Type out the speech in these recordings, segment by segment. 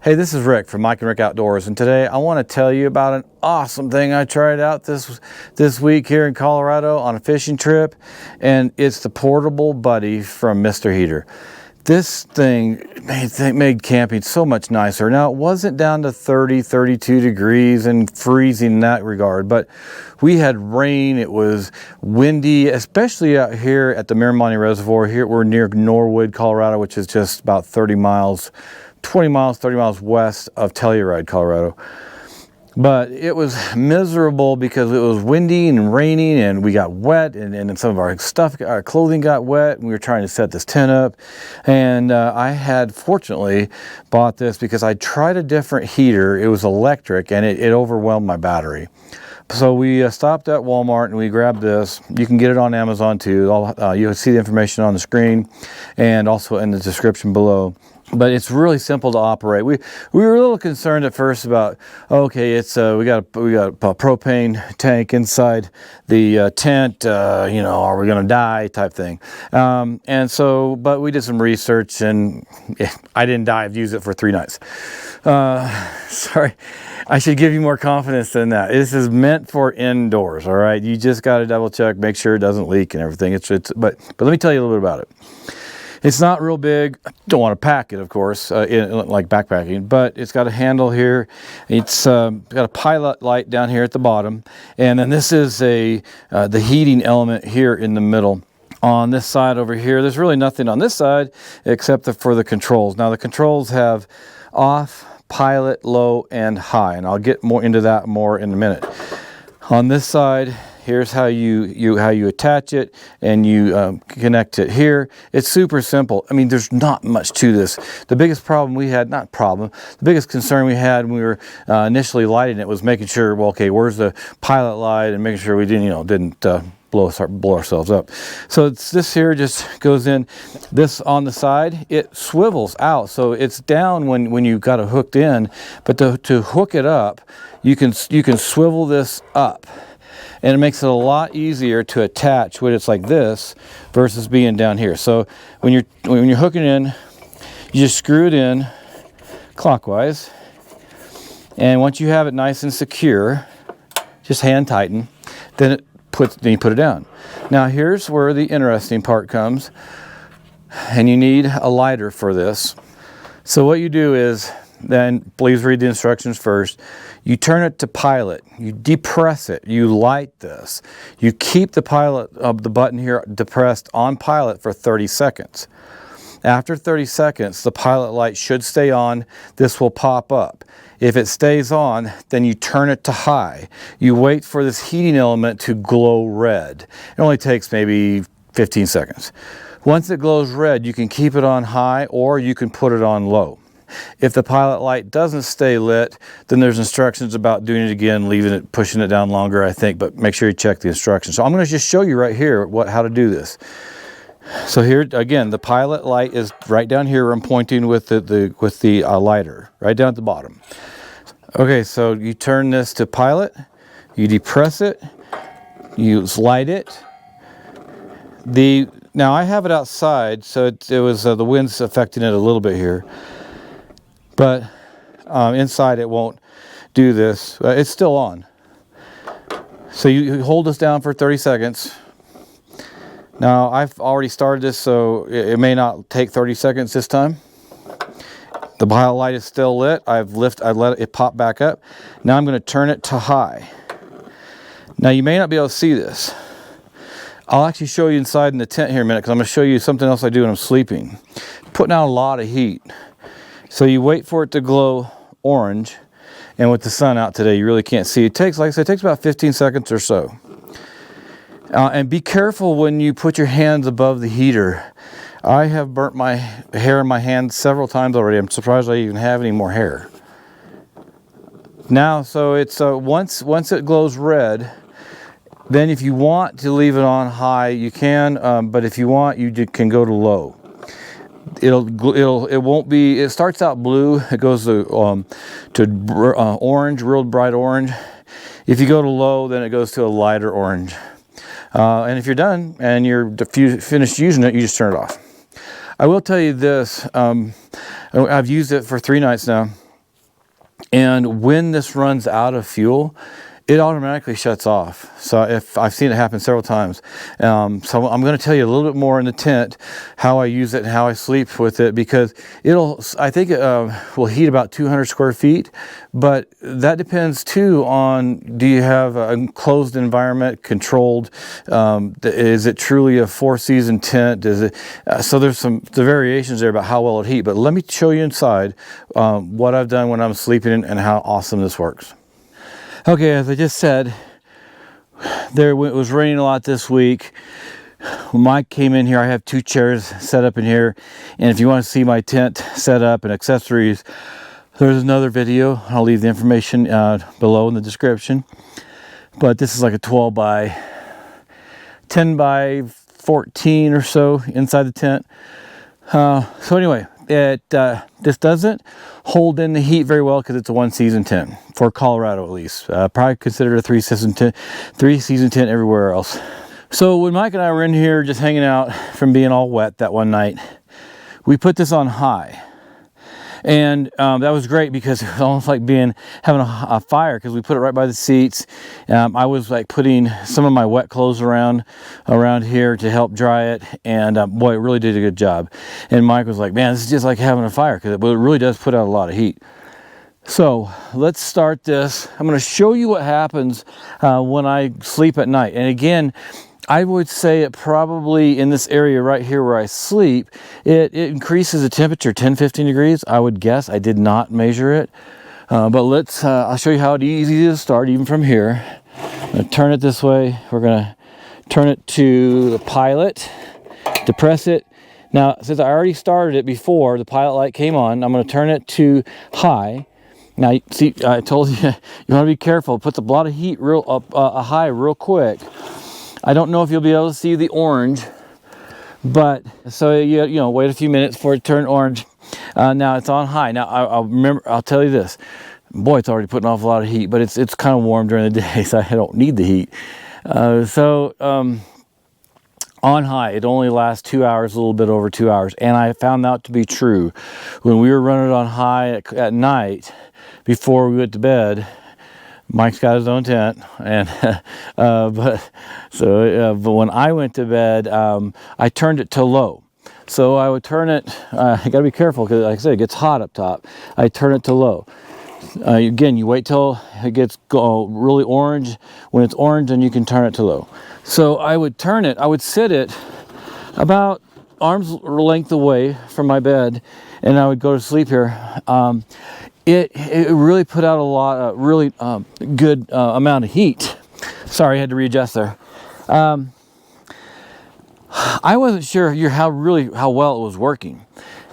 Hey, this is Rick from Mike and Rick Outdoors, and today I want to tell you about an awesome thing I tried out this week here in Colorado on a fishing trip, and it's the portable buddy from Mr. Heater. This thing made camping so much nicer. Now, it wasn't down to 30, 32 degrees and freezing in that regard, but we had rain. It was windy, especially out here at the Miramonte Reservoir. Here we're near Norwood, Colorado, which is just about 30 miles 30 miles west of Telluride, Colorado. But it was miserable because it was windy and raining, and we got wet, and some of our stuff, our clothing got wet, and we were trying to set this tent up. And I had fortunately bought this because I tried a different heater. It was electric, and it overwhelmed my battery. So we stopped at Walmart and we grabbed this. You can get it on Amazon too. You'll see the information on the screen and also in the description below. But it's really simple to operate. We were a little concerned at first about, okay, it's we got a propane tank inside the tent. You know, are we going to die? Type thing. And so, but we did some research, and I didn't die. I've used it for 3 nights. Sorry, I should give you more confidence than that. This is meant for indoors. All right, you just got to double check, make sure it doesn't leak and everything. But let me tell you a little bit about it. It's not real big. Don't want to pack it, of course, like backpacking, but it's got a handle here. It's got a pilot light down here at the bottom. And then this is the heating element here in the middle. On this side over here, there's really nothing on this side except for the controls. Now the controls have off, pilot, low, and high. And I'll get more into that more in a minute. On this side, here's how you attach it, and you connect it here. It's super simple. I mean, there's not much to this. The biggest problem we had, the biggest concern we had when we were initially lighting it was making sure, well, okay, where's the pilot light, and making sure we didn't blow ourselves up. So this here just goes in. This on the side, it swivels out, so it's down when you got it hooked in. But to hook it up, you can swivel this up. And it makes it a lot easier to attach when it's like this versus being down here. So when you're hooking in, you just screw it in clockwise. And once you have it nice and secure, just hand tighten, then you put it down. Now here's where the interesting part comes. And you need a lighter for this. So what you do is, then please read the instructions first. You turn it to pilot, you depress it, you light this. You keep the the button here depressed on pilot for 30 seconds. After 30 seconds, the pilot light should stay on. This will pop up. If it stays on, then you turn it to high. You wait for this heating element to glow red. It only takes maybe 15 seconds. Once it glows red, you can keep it on high or you can put it on low. If the pilot light doesn't stay lit, then there's instructions about doing it again, pushing it down longer, I think, but make sure you check the instructions. So I'm going to just show you right here how to do this. So here, again, the pilot light is right down here. I'm pointing with the lighter, right down at the bottom. Okay, so you turn this to pilot, you depress it, you light it. Now I have it outside, so it was the wind's affecting it a little bit here. But inside it won't do this. It's still on. So you hold this down for 30 seconds. Now I've already started this, so it may not take 30 seconds this time. The pilot light is still lit. I let it pop back up. Now I'm going to turn it to high. Now you may not be able to see this. I'll actually show you inside in the tent here in a minute, because I'm going to show you something else I do when I'm sleeping. Putting out a lot of heat. So you wait for it to glow orange, and with the sun out today, you really can't see. It takes, like I said, it takes about 15 seconds or so. And be careful when you put your hands above the heater. I have burnt my hair in my hands several times already. I'm surprised I even have any more hair. Now, so it's once it glows red, then if you want to leave it on high, you can. But if you want, you can go to low. It won't be. It starts out blue. It goes to orange, real bright orange. If you go to low, then it goes to a lighter orange. And if you're done and you're finished using it, you just turn it off. I will tell you this. I've used it for 3 nights now. And when this runs out of fuel, it automatically shuts off. So if I've seen it happen several times. So I'm going to tell you a little bit more in the tent how I use it and how I sleep with it, because I think it will heat about 200 square feet, but that depends too on, do you have an enclosed environment, controlled? Is it truly a 4-season tent? Is it? So there's the variations there about how well it heat. But let me show you inside what I've done when I'm sleeping and how awesome this works. Okay, as I just said, it was raining a lot this week. When Mike came in here, I have 2 chairs set up in here. And if you want to see my tent set up and accessories, there's another video. I'll leave the information below in the description. But this is like a 12 by 10 by 14 or so inside the tent. So anyway, this doesn't hold in the heat very well because it's a 1-season tent for Colorado, at least. Probably considered a 3-season tent everywhere else. So when Mike and I were in here just hanging out from being all wet that one night, we put this on high. And that was great because it was almost like having a fire, because we put it right by the seats. I was like putting some of my wet clothes around here to help dry it, and boy, it really did a good job. And Mike was like, man, this is just like having a fire, because it really does put out a lot of heat. So let's start this. I'm going to show you what happens when I sleep at night. And again, I would say it probably in this area right here where I sleep, it increases the temperature 10-15 degrees, I would guess. I did not measure it. But I'll show you how it's easy to start even from here. I'm going to turn it this way. We're going to turn it to the pilot, depress it. Now, since I already started it before the pilot light came on, I'm going to turn it to high. Now, see, I told you, you want to be careful. It puts a lot of heat high real quick. I don't know if you'll be able to see the orange, but so you know, wait a few minutes for it to turn orange. Now it's on high. Now I'll tell you this, boy, it's already putting off a lot of heat, but it's kind of warm during the day, so I don't need the heat. On high, it only lasts 2 hours, a little bit over 2 hours, and I found that to be true when we were running it on high at night before we went to bed. Mike's got his own tent, and but when I went to bed, I turned it to low. So I would turn it. You got to be careful because, like I said, it gets hot up top. I turn it to low. Again, you wait till it gets really orange. When it's orange, then you can turn it to low. So I would turn it. I would sit it about arm's length away from my bed, and I would go to sleep here. It really put out a lot, really good amount of heat. Sorry, I had to readjust there. I wasn't sure how well it was working.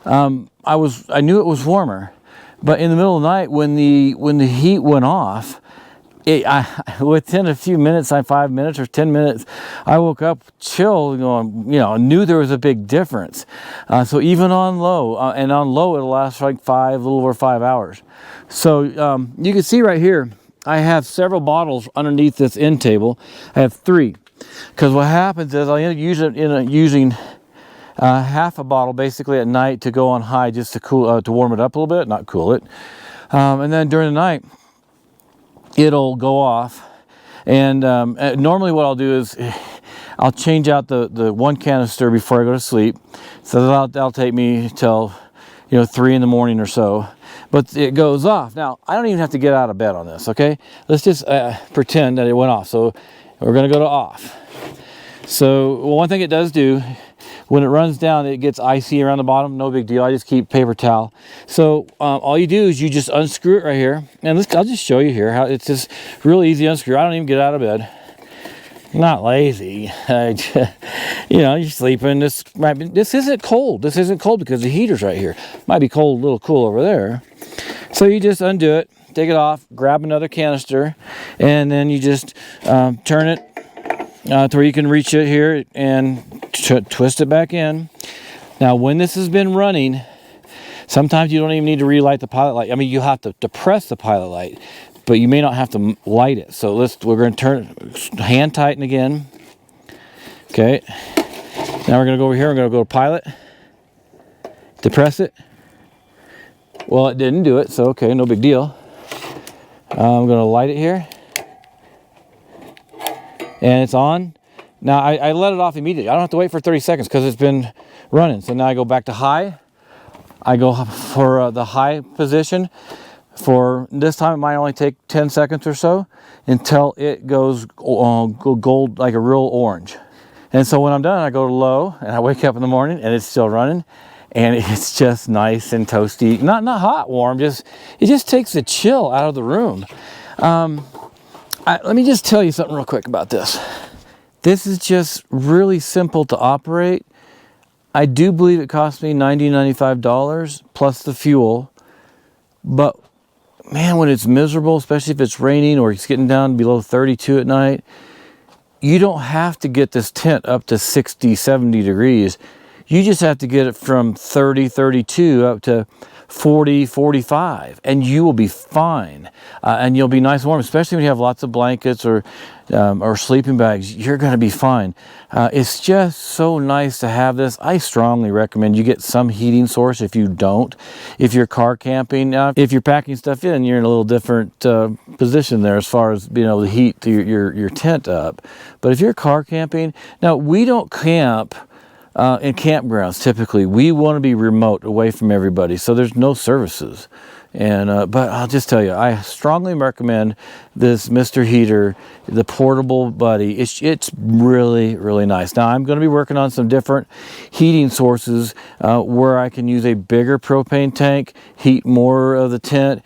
I knew it was warmer, but in the middle of the night when the heat went off, within a few minutes, 5 minutes or 10 minutes, I woke up chill, going, knew there was a big difference. So even on low, and on low, it'll last like a little over 5 hours. So you can see right here, I have several bottles underneath this end table. I have 3, because what happens is I end up using half a bottle basically at night to go on high, just to warm it up a little bit, not cool it, and then during the night, it'll go off. And normally what I'll do is I'll change out the one canister before I go to sleep, so that'll take me till 3 in the morning or so, but it goes off. Now I don't even have to get out of bed on this. Okay, let's just pretend that it went off. So we're going to go to off. So one thing it does do, when it runs down, it gets icy around the bottom. No big deal. I just keep paper towel. So all you do is you just unscrew it right here. And I'll just show you here how it's just really easy to unscrew. I don't even get out of bed. I'm not lazy. You're sleeping. This isn't cold. This isn't cold because the heater's right here. Might be cold, a little cool over there. So you just undo it, take it off, grab another canister, and then you just turn it to where you can reach it here and twist it back in. Now when this has been running, sometimes you don't even need to relight the pilot light. I mean, you have to depress the pilot light, but you may not have to light it. So we're going to hand tighten again. Okay, now we're going to go over here. We're going to go to pilot, depress it. Well, it didn't do it, so okay, no big deal. I'm going to light it here. And it's on. Now I let it off immediately. I don't have to wait for 30 seconds because it's been running. So now I go back to high. I go for the high position. For this time, it might only take 10 seconds or so until it goes gold, like a real orange. And so when I'm done, I go to low, and I wake up in the morning, and it's still running, and it's just nice and toasty. Not hot, warm. It just takes the chill out of the room. Let me just tell you something real quick about this. This is just really simple to operate. I do believe it cost me $95 plus the fuel. But man, when it's miserable, especially if it's raining or it's getting down below 32 at night, you don't have to get this tent up to 60, 70 degrees. You just have to get it from 30, 32 up to 40, 45, and you will be fine. And you'll be nice and warm, especially when you have lots of blankets or sleeping bags. You're going to be fine. It's just so nice to have this. I strongly recommend you get some heating source if you don't. If you're car camping, if you're packing stuff in, you're in a little different position there as far as being able to heat your tent up. But if you're car camping, now we don't camp in campgrounds typically. We want to be remote, away from everybody, so there's no services. And but I'll just tell you, I strongly recommend this Mr. Heater, the portable buddy. It's really, really nice. Now I'm going to be working on some different heating sources where I can use a bigger propane tank, heat more of the tent.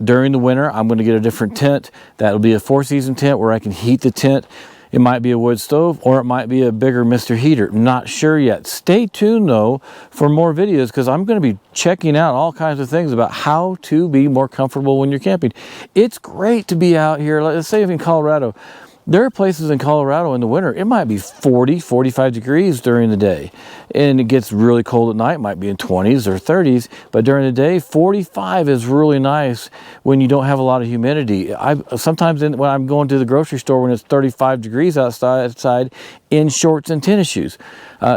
During the winter, I'm going to get a different tent. That'll be a 4-season tent where I can heat the tent. It might be a wood stove, or it might be a bigger Mr. Heater. Not sure yet. Stay tuned, though, for more videos, because I'm going to be checking out all kinds of things about how to be more comfortable when you're camping. It's great to be out here. Let's say in Colorado. There are places in Colorado in the winter, it might be 40, 45 degrees during the day. And it gets really cold at night, it might be in 20s or 30s. But during the day, 45 is really nice when you don't have a lot of humidity. Sometimes when I'm going to the grocery store when it's 35 degrees outside in shorts and tennis shoes.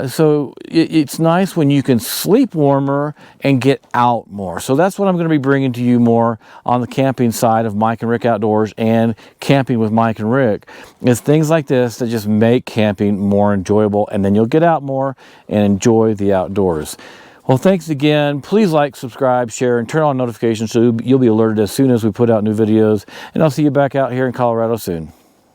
So it's nice when you can sleep warmer and get out more. So that's what I'm going to be bringing to you more on the camping side of Mike and Rick Outdoors and camping with Mike and Rick. It's things like this that just make camping more enjoyable, and then you'll get out more and enjoy the outdoors. Well, thanks again. Please like, subscribe, share, and turn on notifications so you'll be alerted as soon as we put out new videos. And I'll see you back out here in Colorado soon.